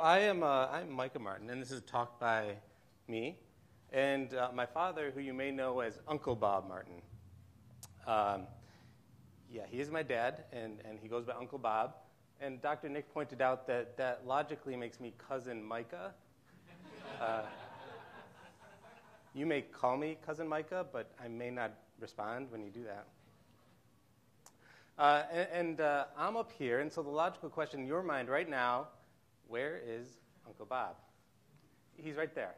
I'm Micah Martin, and this is a talk by me and my father, who you may know as Uncle Bob Martin. He is my dad, and he goes by Uncle Bob. And Dr. Nick pointed out that logically makes me Cousin Micah. You may call me Cousin Micah, but I may not respond when you do that. I'm up here, and so the logical question in your mind right now, where is Uncle Bob? He's right there.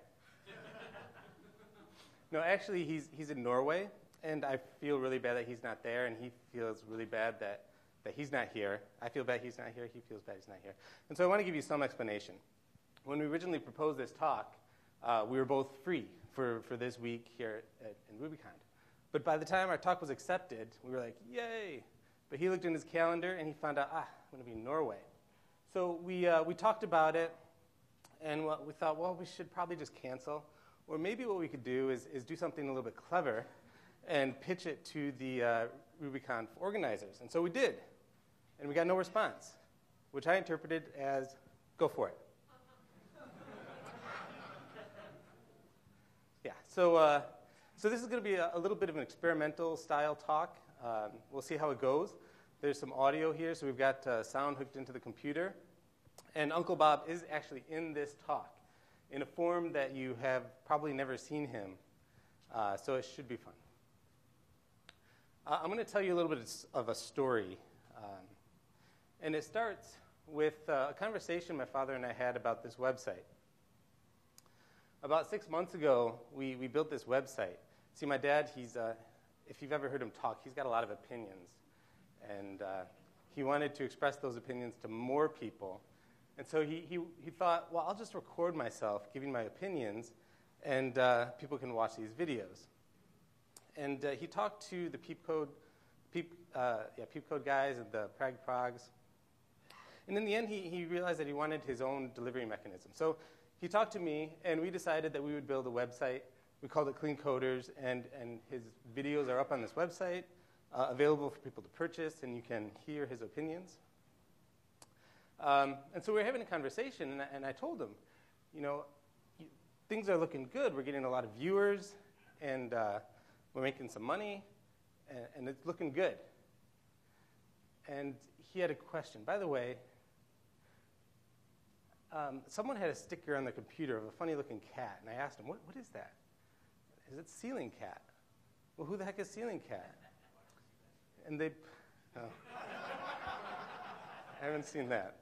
No, actually, he's in Norway, and I feel really bad that he's not there, and he feels really bad that he's not here. I feel bad he's not here. He feels bad he's not here. And so I want to give you some explanation. When we originally proposed this talk, we were both free for this week here in Rubicon. But by the time our talk was accepted, we were like, yay! But he looked in his calendar, and he found out, I'm going to be in Norway. So we talked about it, and we thought, well, we should probably just cancel. Or maybe what we could do is do something a little bit clever and pitch it to the Rubicon organizers. And so we did. And we got no response, which I interpreted as, go for it. Yeah, so this is going to be a little bit of an experimental style talk. We'll see how it goes. There's some audio here, so we've got sound hooked into the computer. And Uncle Bob is actually in this talk in a form that you have probably never seen him, so it should be fun. I'm going to tell you a little bit of a story, and it starts with a conversation my father and I had about this website. About 6 months ago, we built this website. See, my dad, if you've ever heard him talk, he's got a lot of opinions, and he wanted to express those opinions to more people. And so he thought, well, I'll just record myself giving my opinions, and people can watch these videos. And he talked to the Peep Code guys and the Progs. And in the end, he realized that he wanted his own delivery mechanism. So he talked to me, and we decided that we would build a website. We called it Clean Coders, and his videos are up on this website, available for people to purchase, and you can hear his opinions. And so we were having a conversation, and I told him, things are looking good. We're getting a lot of viewers, and we're making some money, and it's looking good. And he had a question. By the way, someone had a sticker on the computer of a funny-looking cat, and I asked him, what is that? Is it Ceiling Cat? Well, who the heck is Ceiling Cat? And I haven't seen that.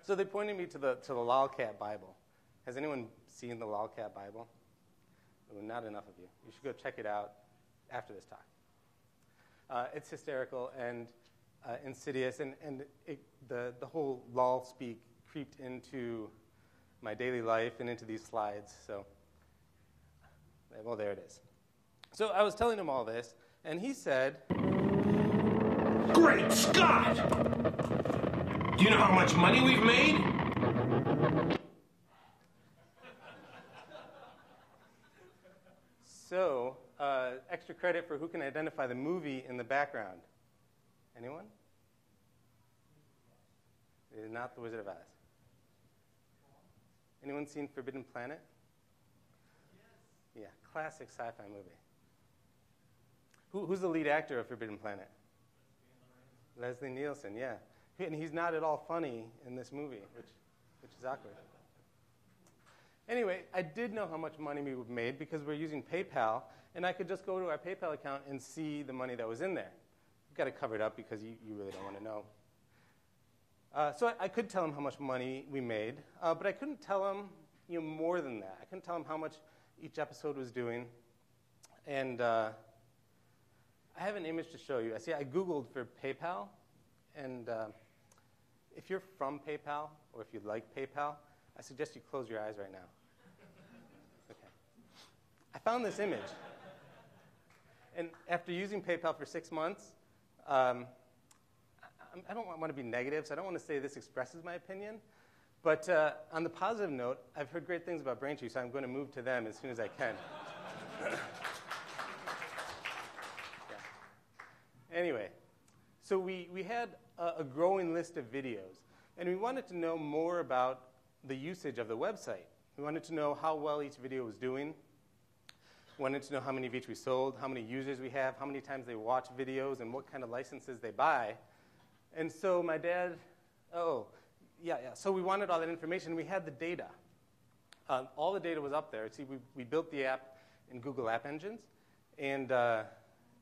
So they pointed me to the Lolcat Bible. Has anyone seen the Lolcat Bible? Oh, not enough of you. You should go check it out after this talk. It's hysterical and insidious, and the whole lol speak creeped into my daily life and into these slides. So, well, there it is. So I was telling him all this, and he said, "Great Scott! Do you know how much money we've made?" So, extra credit for who can identify the movie in the background. Anyone? It is not The Wizard of Oz. Anyone seen Forbidden Planet? Yes. Yeah, classic sci-fi movie. Who's the lead actor of Forbidden Planet? Leslie Nielsen, yeah. And he's not at all funny in this movie, which is awkward. Anyway, I did know how much money we made because we're using PayPal, and I could just go to our PayPal account and see the money that was in there. You've got to cover it up because you really don't want to know. So I could tell him how much money we made, but I couldn't tell him more than that. I couldn't tell him how much each episode was doing. And I have an image to show you. I Googled for PayPal, and if you're from PayPal or if you like PayPal, I suggest you close your eyes right now. Okay. I found this image. And after using PayPal for 6 months, I don't want to be negative, so I don't want to say this expresses my opinion. But on the positive note, I've heard great things about Braintree, so I'm going to move to them as soon as I can. Anyway, so we had a growing list of videos, and we wanted to know more about the usage of the website. We wanted to know how well each video was doing. We wanted to know how many of each we sold, how many users we have, how many times they watch videos, and what kind of licenses they buy. And so my dad, so we wanted all that information. We had the data. All the data was up there. See, we built the app in Google App Engines, and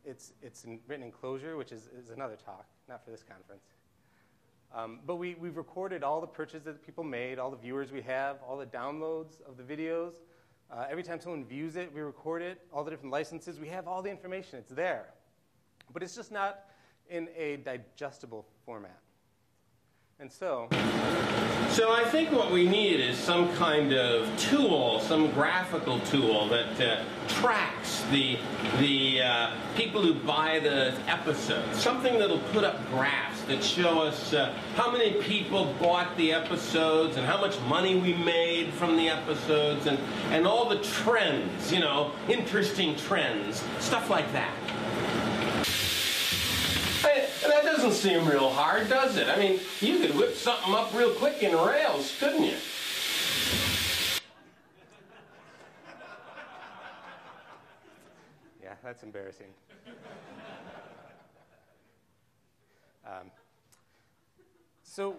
it's written in Clojure, which is another talk, not for this conference. But we've recorded all the purchases that people made, all the viewers we have, all the downloads of the videos. Every time someone views it, we record it, all the different licenses. We have all the information. It's there. But it's just not in a digestible format. And so I think what we need is some kind of tool, some graphical tool that tracks the people who buy the episodes. Something that'll put up graphs that show us how many people bought the episodes and how much money we made from the episodes and all the trends, you know, interesting trends, stuff like that. That doesn't seem real hard, does it? I mean, you could whip something up real quick in Rails, couldn't you? Yeah, that's embarrassing. So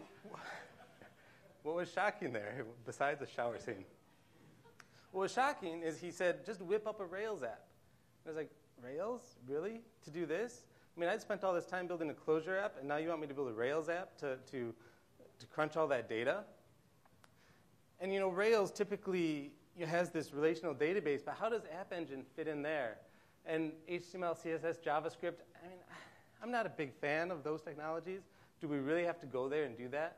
what was shocking there, besides the shower scene? What was shocking is he said, just whip up a Rails app. I was like, Rails? Really? To do this? I mean, I'd spent all this time building a Clojure app, and now you want me to build a Rails app to crunch all that data? And, you know, Rails typically has this relational database, but how does App Engine fit in there? And HTML, CSS, JavaScript, I mean, I'm not a big fan of those technologies. Do we really have to go there and do that?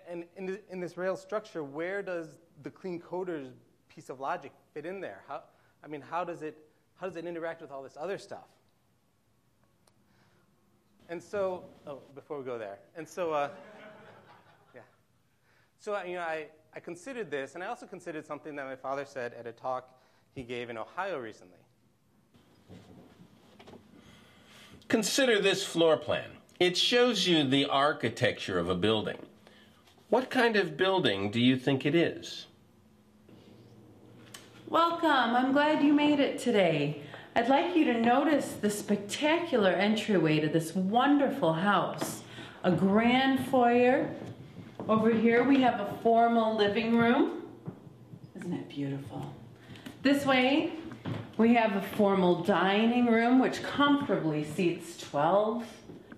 And in this Rails structure, where does the clean coders piece of logic fit in there? How does it interact with all this other stuff? And so, before we go there, and so, So, you know, I considered this, and I also considered something that my father said at a talk he gave in Ohio recently. Consider this floor plan. It shows you the architecture of a building. What kind of building do you think it is? Welcome. I'm glad you made it today. I'd like you to notice the spectacular entryway to this wonderful house. A grand foyer. Over here we have a formal living room. Isn't it beautiful? This way we have a formal dining room which comfortably seats 12,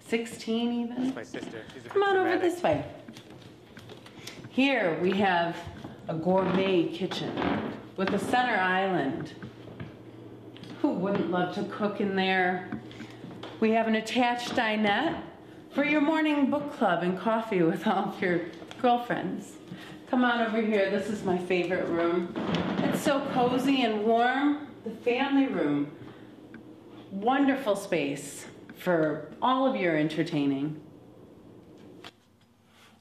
16 even. That's my sister. She's a bit Come on over dramatic. this way. Here we have a gourmet kitchen with a center island. Who wouldn't love to cook in there? We have an attached dinette for your morning book club and coffee with all of your girlfriends. Come on over here. This is my favorite room. It's so cozy and warm. The family room. Wonderful space for all of your entertaining.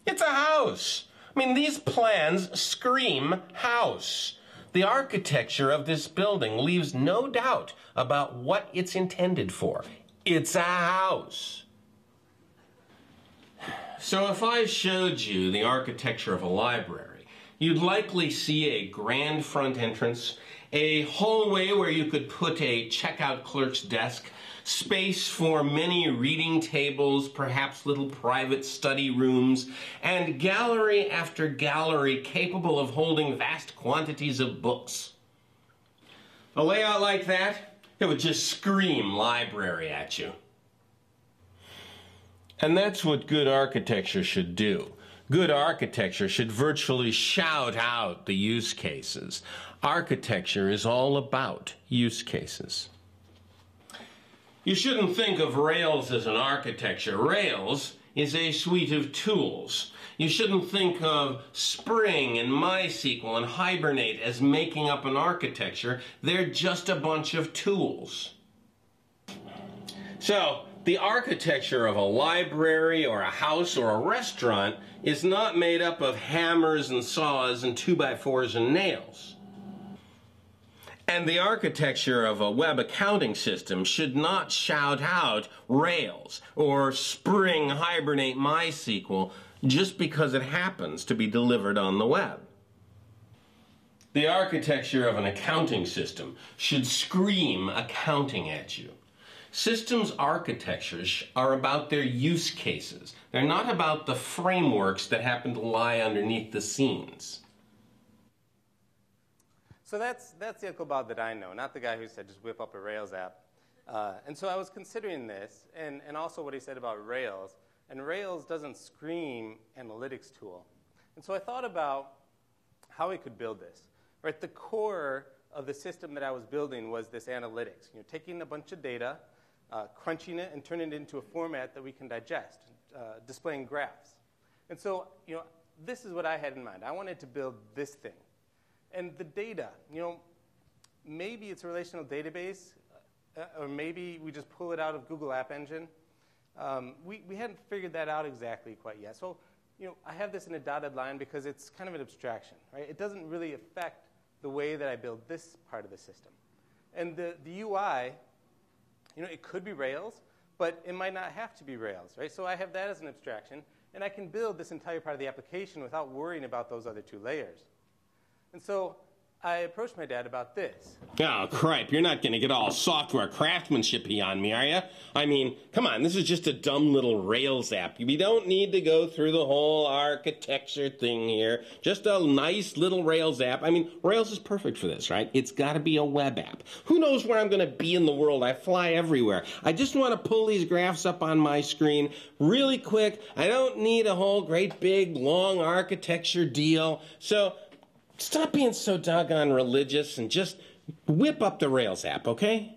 It's a house. I mean, these plans scream house. The architecture of this building leaves no doubt about what it's intended for. It's a house. So if I showed you the architecture of a library, you'd likely see a grand front entrance, a hallway where you could put a checkout clerk's desk, space for many reading tables, perhaps little private study rooms, and gallery after gallery capable of holding vast quantities of books. A layout like that, it would just scream library at you. And that's what good architecture should do. Good architecture should virtually shout out the use cases. Architecture is all about use cases. You shouldn't think of Rails as an architecture. Rails is a suite of tools. You shouldn't think of Spring and MySQL and Hibernate as making up an architecture. They're just a bunch of tools. So, the architecture of a library or a house or a restaurant is not made up of hammers and saws and 2x4s and nails. And the architecture of a web accounting system should not shout out Rails or Spring, Hibernate, MySQL just because it happens to be delivered on the web. The architecture of an accounting system should scream accounting at you. Systems architectures are about their use cases. They're not about the frameworks that happen to lie underneath the scenes. So that's the Uncle Bob that I know, not the guy who said just whip up a Rails app. And so I was considering this, and also what he said about Rails. And Rails doesn't scream analytics tool. And so I thought about how we could build this. Right, the core of the system that I was building was this analytics. Taking a bunch of data, crunching it, and turning it into a format that we can digest, displaying graphs. And so, this is what I had in mind. I wanted to build this thing. And the data, maybe it's a relational database, or maybe we just pull it out of Google App Engine. We hadn't figured that out exactly quite yet. So, I have this in a dotted line because it's kind of an abstraction, right? It doesn't really affect the way that I build this part of the system. And the UI, it could be Rails, but it might not have to be Rails, right? So I have that as an abstraction, and I can build this entire part of the application without worrying about those other two layers. And so I approached my dad about this. Oh, cripe, you're not going to get all software craftsmanship-y on me, are you? I mean, come on, this is just a dumb little Rails app. We don't need to go through the whole architecture thing here. Just a nice little Rails app. I mean, Rails is perfect for this, right? It's got to be a web app. Who knows where I'm going to be in the world? I fly everywhere. I just want to pull these graphs up on my screen really quick. I don't need a whole great big long architecture deal. So stop being so doggone religious and just whip up the Rails app, okay?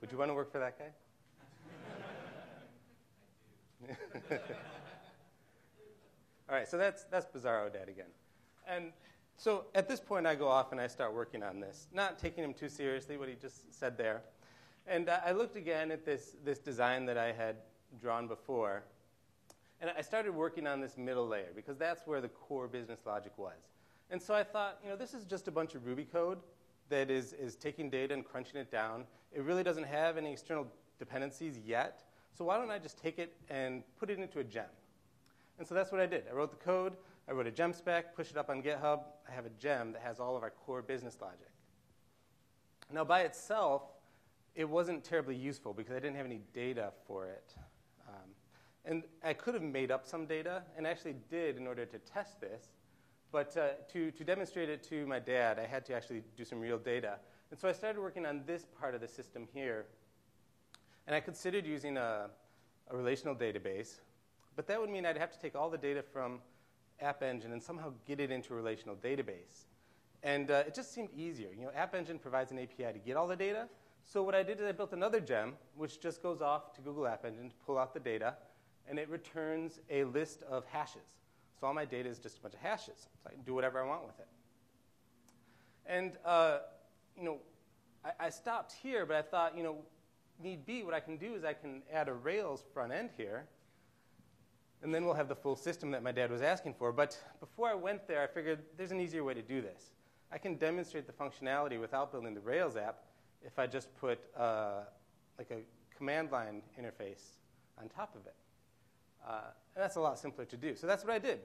Would you want to work for that guy? All right, so that's Bizarro Dad again. And so at this point, I go off and I start working on this, not taking him too seriously, what he just said there. And I looked again at this design that I had drawn before. And I started working on this middle layer because that's where the core business logic was. And so I thought, this is just a bunch of Ruby code that is taking data and crunching it down. It really doesn't have any external dependencies yet. So why don't I just take it and put it into a gem? And so that's what I did. I wrote the code. I wrote a gem spec, pushed it up on GitHub. I have a gem that has all of our core business logic. Now, by itself, it wasn't terribly useful because I didn't have any data for it. And I could have made up some data, and actually did in order to test this. But to demonstrate it to my dad, I had to actually do some real data. And so I started working on this part of the system here. And I considered using a relational database. But that would mean I'd have to take all the data from App Engine and somehow get it into a relational database. And it just seemed easier. App Engine provides an API to get all the data. So what I did is I built another gem, which just goes off to Google App Engine to pull out the data. And it returns a list of hashes. So all my data is just a bunch of hashes. So I can do whatever I want with it. And, I stopped here, but I thought, need be, what I can do is I can add a Rails front end here. And then we'll have the full system that my dad was asking for. But before I went there, I figured there's an easier way to do this. I can demonstrate the functionality without building the Rails app if I just put like a command line interface on top of it. And that's a lot simpler to do. So that's what I did.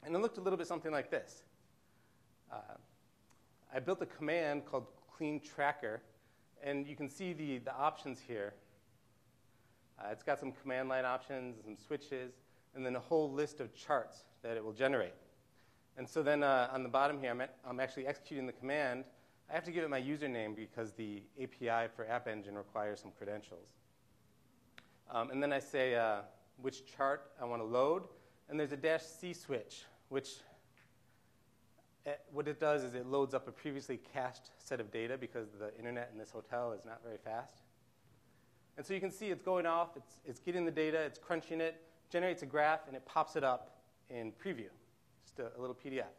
And it looked a little bit something like this. I built a command called clean tracker. And you can see the options here. It's got some command line options, some switches, and then a whole list of charts that it will generate. And so then on the bottom here, I'm actually executing the command. I have to give it my username because the API for App Engine requires some credentials. And then I say which chart I want to load. And there's a -C switch, which what it does is it loads up a previously cached set of data because the internet in this hotel is not very fast. And so you can see it's going off, it's getting the data, it's crunching it, generates a graph, and it pops it up in preview, just a little PDF.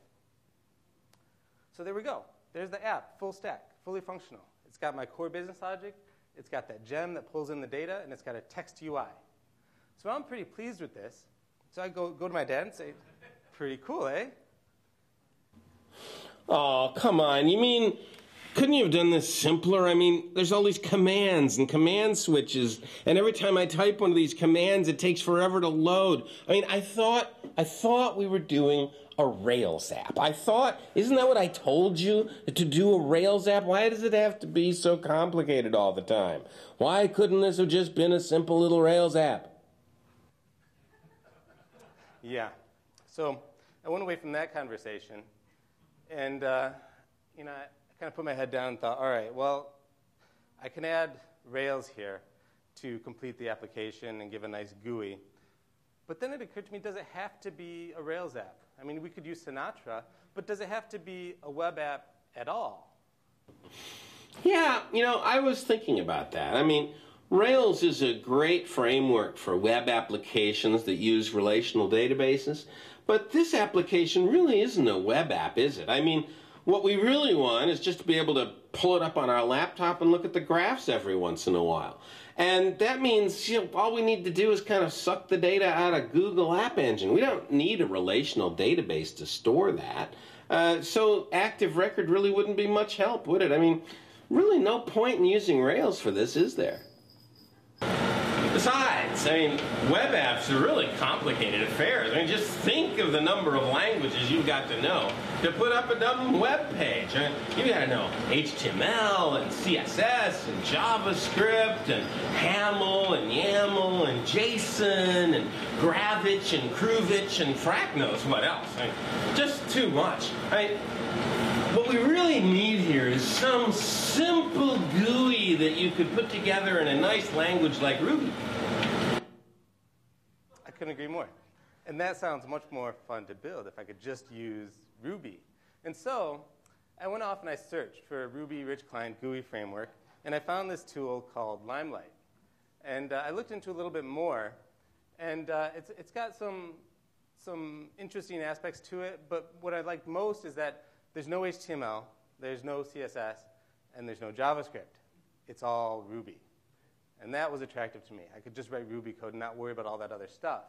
So there we go. There's the app, full stack, fully functional. It's got my core business logic, it's got that gem that pulls in the data, and it's got a text UI. So I'm pretty pleased with this. So I go to my dad and say, pretty cool, eh? Oh, come on. You mean Couldn't you have done this simpler? I mean, there's all these commands and command switches, and every time I type one of these commands, it takes forever to load. I mean, I thought we were doing a Rails app. I thought, isn't that what I told you, to do a Rails app? Why does it have to be so complicated all the time? Why couldn't this have just been a simple little Rails app? Yeah. So I went away from that conversation, and I kind of put my head down and thought, all right, well, I can add Rails here to complete the application and give a nice GUI. But then it occurred to me, does it have to be a Rails app? I mean, we could use Sinatra, but does it have to be a web app at all? Yeah, I was thinking about that. I mean, Rails is a great framework for web applications that use relational databases, but this application really isn't a web app, is it? I mean, what we really want is just to be able to pull it up on our laptop and look at the graphs every once in a while. And that means all we need to do is kind of suck the data out of Google App Engine. We don't need a relational database to store that. So Active Record really wouldn't be much help, would it? I mean, really no point in using Rails for this, is there? Besides, I mean, web apps are really complicated affairs. I mean, just think of the number of languages you've got to know to put up a dumb web page. I mean, you've got to know HTML and CSS and JavaScript and Haml and YAML and JSON and Gravich and Kruvich and frack knows what else. I mean, just too much. I mean, what we really need here is some simple GUI that you could put together in a nice language like Ruby. I couldn't agree more. And that sounds much more fun to build if I could just use Ruby. And so I went off and I searched for a Ruby Rich Client GUI framework, and I found this tool called Limelight. And I looked into it a little bit more, and it's got some interesting aspects to it, but what I liked most is that there's no HTML, there's no CSS, and there's no JavaScript. It's all Ruby. And that was attractive to me. I could just write Ruby code and not worry about all that other stuff.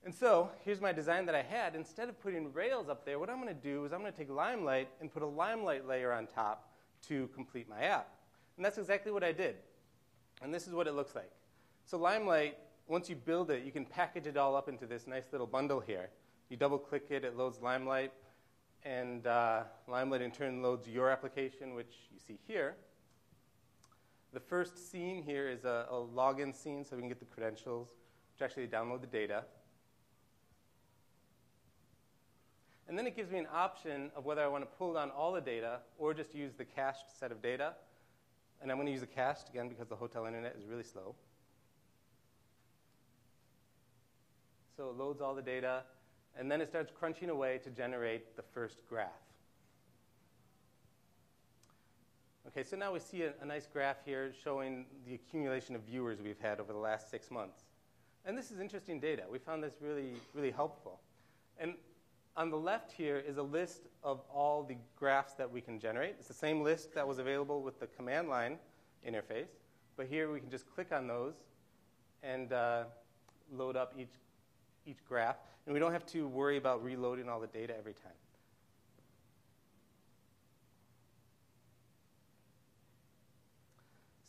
And so here's my design that I had. Instead of putting Rails up there, what I'm going to do is I'm going to take Limelight and put a Limelight layer on top to complete my app. And that's exactly what I did. And this is what it looks like. So Limelight, once you build it, you can package it all up into this nice little bundle here. You double-click it, it loads Limelight. And Limelight in turn loads your application, which you see here. The first scene here is a login scene, so we can get the credentials, which actually download the data. And then it gives me an option of whether I want to pull down all the data or just use the cached set of data. And I'm going to use the cached, again, because the hotel internet is really slow. So it loads all the data. And then it starts crunching away to generate the first graph. Okay, so now we see a nice graph here showing the accumulation of viewers we've had over the last 6 months. And this is interesting data. We found this really, really helpful. And on the left here is a list of all the graphs that we can generate. It's the same list that was available with the command line interface. But here we can just click on those and load up each graph. And we don't have to worry about reloading all the data every time.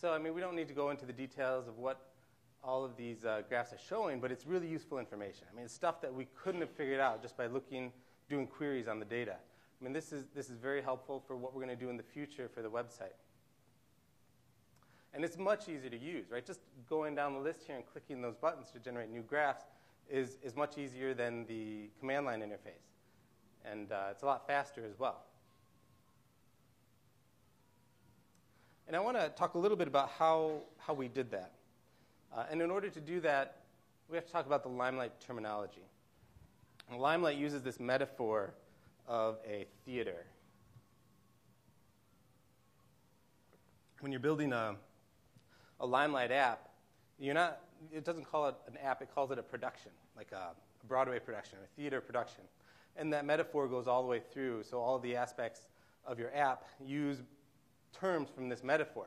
So, I mean, we don't need to go into the details of what all of these graphs are showing, but it's really useful information. I mean, it's stuff that we couldn't have figured out just by doing queries on the data. I mean, this is very helpful for what we're going to do in the future for the website. And it's much easier to use, right? Just going down the list here and clicking those buttons to generate new graphs is much easier than the command line interface. And it's a lot faster as well. And I want to talk a little bit about how we did that. And in order to do that, we have to talk about the Limelight terminology. And Limelight uses this metaphor of a theater. When you're building a Limelight app, it doesn't call it an app, it calls it a production, like a Broadway production, a theater production. And that metaphor goes all the way through, so all of the aspects of your app use terms from this metaphor.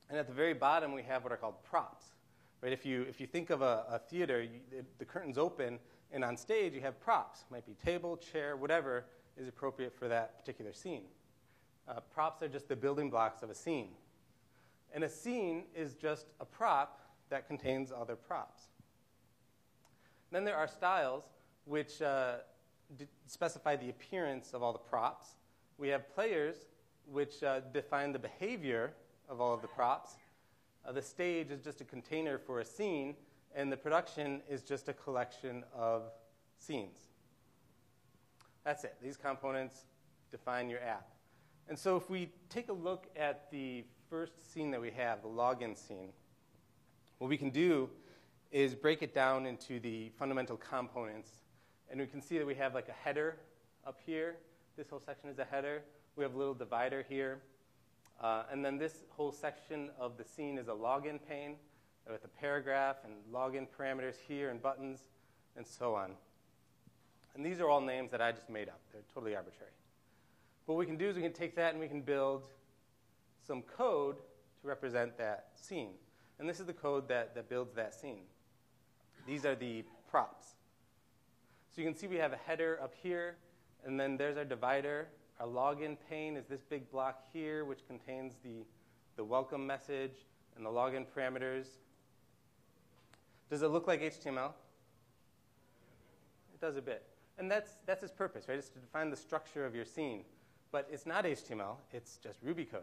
And at the very bottom, we have what are called props. Right? If you think of a theater, the curtains open, and on stage you have props. It might be table, chair, whatever is appropriate for that particular scene. Props are just the building blocks of a scene. And a scene is just a prop that contains other props. Then there are styles, which specify the appearance of all the props. We have players, which define the behavior of all of the props. The stage is just a container for a scene, and the production is just a collection of scenes. That's it. These components define your app. And so if we take a look at the first scene that we have, the login scene, what we can do is break it down into the fundamental components. And we can see that we have like a header up here. This whole section is a header. We have a little divider here. And then this whole section of the scene is a login pane with a paragraph and login parameters here and buttons and so on. And these are all names that I just made up. They're totally arbitrary. But what we can do is we can take that and we can build some code to represent that scene. And this is the code that builds that scene. These are the props. So you can see we have a header up here, and then there's our divider. Our login pane is this big block here, which contains the welcome message and the login parameters. Does it look like HTML? It does a bit. And that's its purpose, right? It's to define the structure of your scene. But it's not HTML. It's just Ruby code.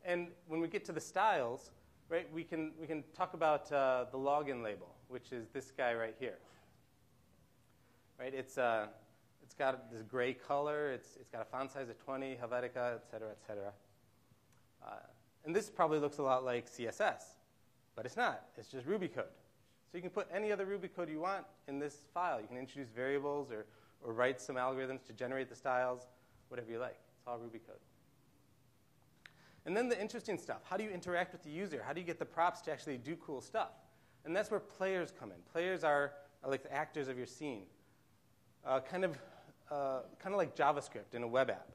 And when we get to the styles, right, we can talk about the login label, which is this guy right here. Right? It's got this gray color. It's got a font size of 20, Helvetica, et cetera, et cetera. And this probably looks a lot like CSS, but it's not. It's just Ruby code. So you can put any other Ruby code you want in this file. You can introduce variables or write some algorithms to generate the styles, whatever you like. It's all Ruby code. And then the interesting stuff. How do you interact with the user? How do you get the props to actually do cool stuff? And that's where players come in. Players are like the actors of your scene, kind of like JavaScript in a web app.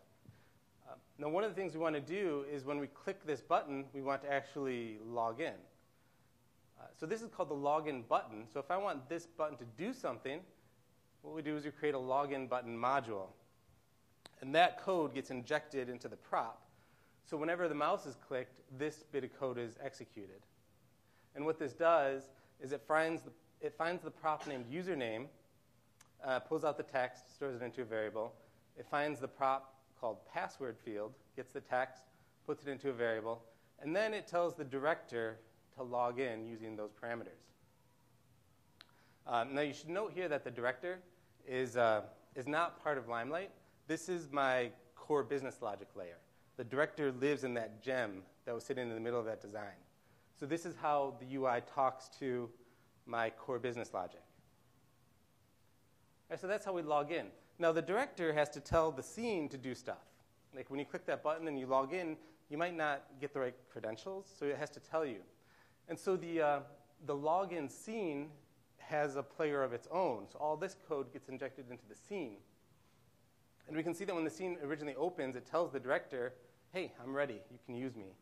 Now, one of the things we want to do is when we click this button, we want to actually log in. So this is called the login button. So if I want this button to do something, what we do is we create a login button module. And that code gets injected into the prop. So whenever the mouse is clicked, this bit of code is executed. And what this does is it finds the prop named username, pulls out the text, stores it into a variable. It finds the prop called password field, gets the text, puts it into a variable, and then it tells the director to log in using those parameters. Now you should note here that the director is not part of Limelight. This is my core business logic layer. The director lives in that gem that was sitting in the middle of that design. So this is how the UI talks to my core business logic. All right, so that's how we log in. Now the director has to tell the scene to do stuff. Like when you click that button and you log in, you might not get the right credentials, so it has to tell you. And so the login scene has a player of its own. So all this code gets injected into the scene. And we can see that when the scene originally opens, it tells the director, hey, I'm ready. You can use me.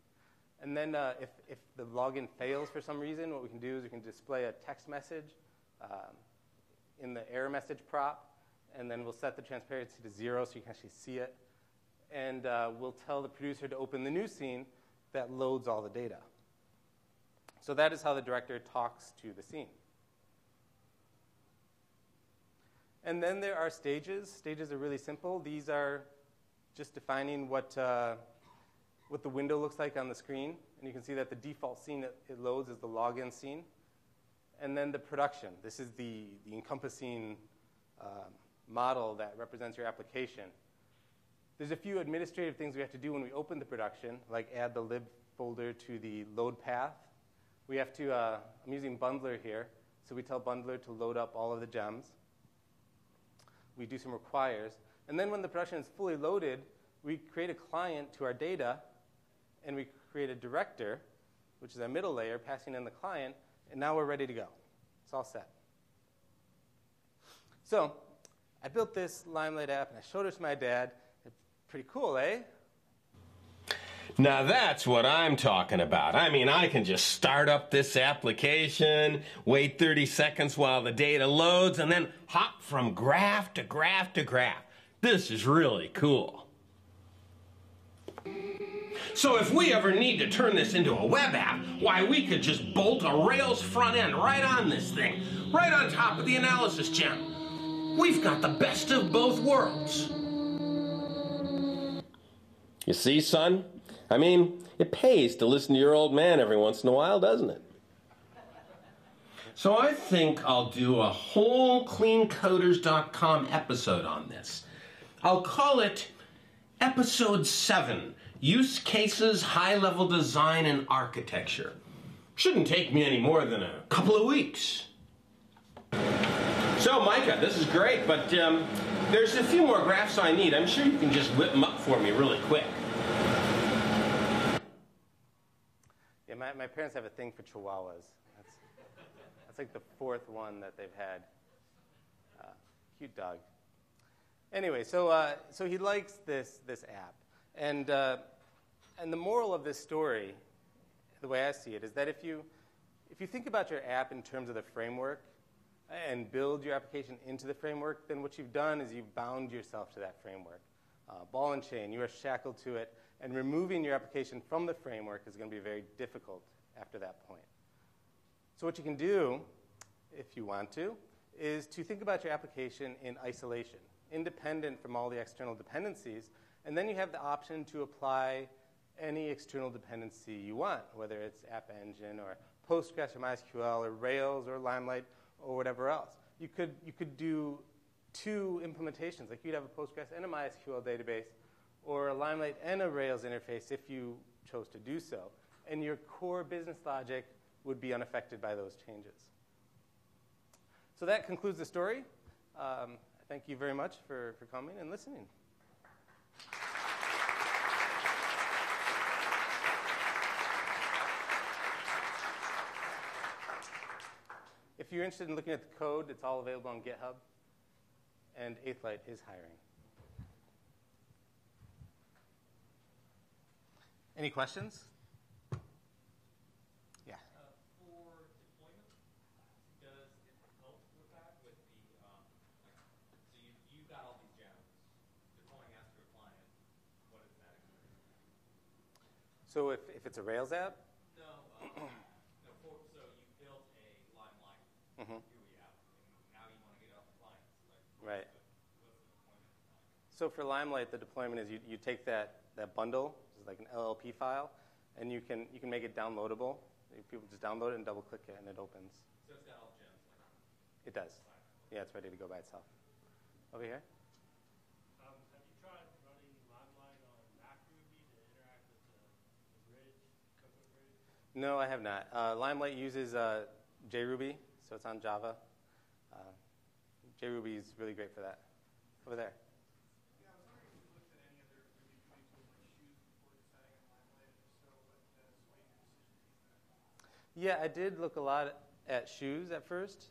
And then if the login fails for some reason, what we can do is we can display a text message in the error message prop. And then we'll set the transparency to 0 so you can actually see it. And we'll tell the producer to open the new scene that loads all the data. So that is how the director talks to the scene. And then there are stages. Stages are really simple. These are just defining what the window looks like on the screen. And you can see that the default scene it loads is the login scene. And then the production. This is the encompassing model that represents your application. There's a few administrative things we have to do when we open the production, like add the lib folder to the load path. We have to, I'm using Bundler here, so we tell Bundler to load up all of the gems. We do some requires. And then when the production is fully loaded, we create a client to our data, and we create a director, which is our middle layer, passing in the client, and now we're ready to go. It's all set. So I built this Limelight app, and I showed it to my dad. It's pretty cool, eh? Now that's what I'm talking about. I mean, I can just start up this application, wait 30 seconds while the data loads, and then hop from graph to graph to graph. This is really cool. So if we ever need to turn this into a web app, why, we could just bolt a Rails front end right on this thing, right on top of the analysis gem. We've got the best of both worlds. You see, son? I mean, it pays to listen to your old man every once in a while, doesn't it? So I think I'll do a whole cleancoders.com episode on this. I'll call it Episode 7, Use Cases, High-Level Design, and Architecture. Shouldn't take me any more than a couple of weeks. So, Micah, this is great, but there's a few more graphs I need. I'm sure you can just whip them up for me really quick. Yeah, my parents have a thing for chihuahuas. That's like the fourth one that they've had. Cute dog. Anyway, so he likes this app, and the moral of this story, the way I see it, is that if you think about your app in terms of the framework and build your application into the framework, then what you've done is you've bound yourself to that framework. Ball and chain, you are shackled to it, and removing your application from the framework is going to be very difficult after that point. So what you can do, if you want to, is to think about your application in isolation, independent from all the external dependencies, and then you have the option to apply any external dependency you want, whether it's App Engine or Postgres or MySQL or Rails or Limelight or whatever else. You could do two implementations, like you'd have a Postgres and a MySQL database, or a Limelight and a Rails interface if you chose to do so, and your core business logic would be unaffected by those changes. So that concludes the story. Thank you very much for coming and listening. If you're interested in looking at the code, it's all available on GitHub, and 8thLight is hiring. Any questions? Yeah. For deployment, does it help with that? With the so you got all these gems deploying after a client. What is that experience? So if it's a Rails app? No. So you built a Limelight GUI app, and now you want to get it off the clients. Right. What's the deployment like? So for Limelight, the deployment is you take that bundle, which is like an LLP file, and you can make it downloadable. People just download it and double-click it, and it opens. So it's got all the gems. It does. Yeah, it's ready to go by itself. Over here. Have you tried running Limelight on Mac Ruby to interact with the bridge, Cocoa Bridge? No, I have not. Limelight uses JRuby, so it's on Java. JRuby is really great for that. Over there. Yeah, I was wondering if you looked at any other Ruby GUI tools like Shoes before deciding on Limelight, and if so, what swayed your decision to use that? Yeah, I did look a lot at Shoes at first.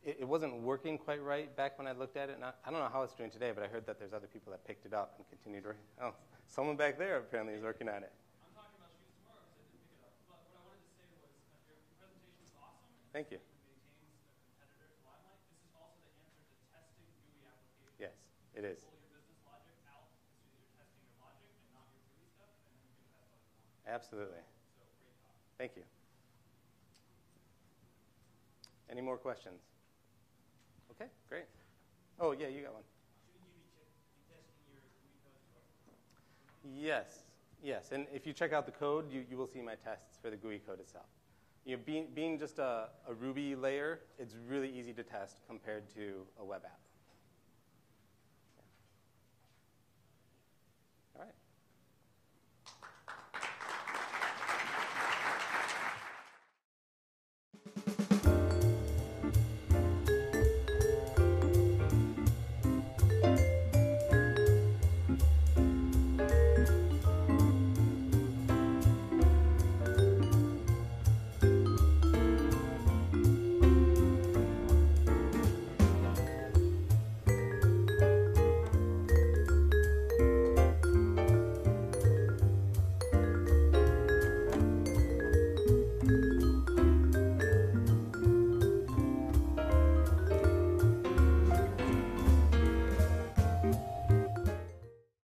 It wasn't working quite right back when I looked at it. And I don't know how it's doing today, but I heard that there's other people that picked it up and continued working. Oh, someone back there apparently is working on it. I'm talking about Shoes tomorrow because I didn't pick it up. But what I wanted to say was your presentation was awesome. Thank you. It maintains the competitor to Limelight. This is also the answer to testing GUI applications. Yes, it is. Pull your business logic out as soon as you're testing your logic and not your GUI stuff, and then you can test all you want. Absolutely. So great talk. Thank you. Any more questions? Okay, great. Oh, yeah, you got one. Shouldn't you be testing your GUI code too? Yes. And if you check out the code, you will see my tests for the GUI code itself. You know, being just a Ruby layer, it's really easy to test compared to a web app.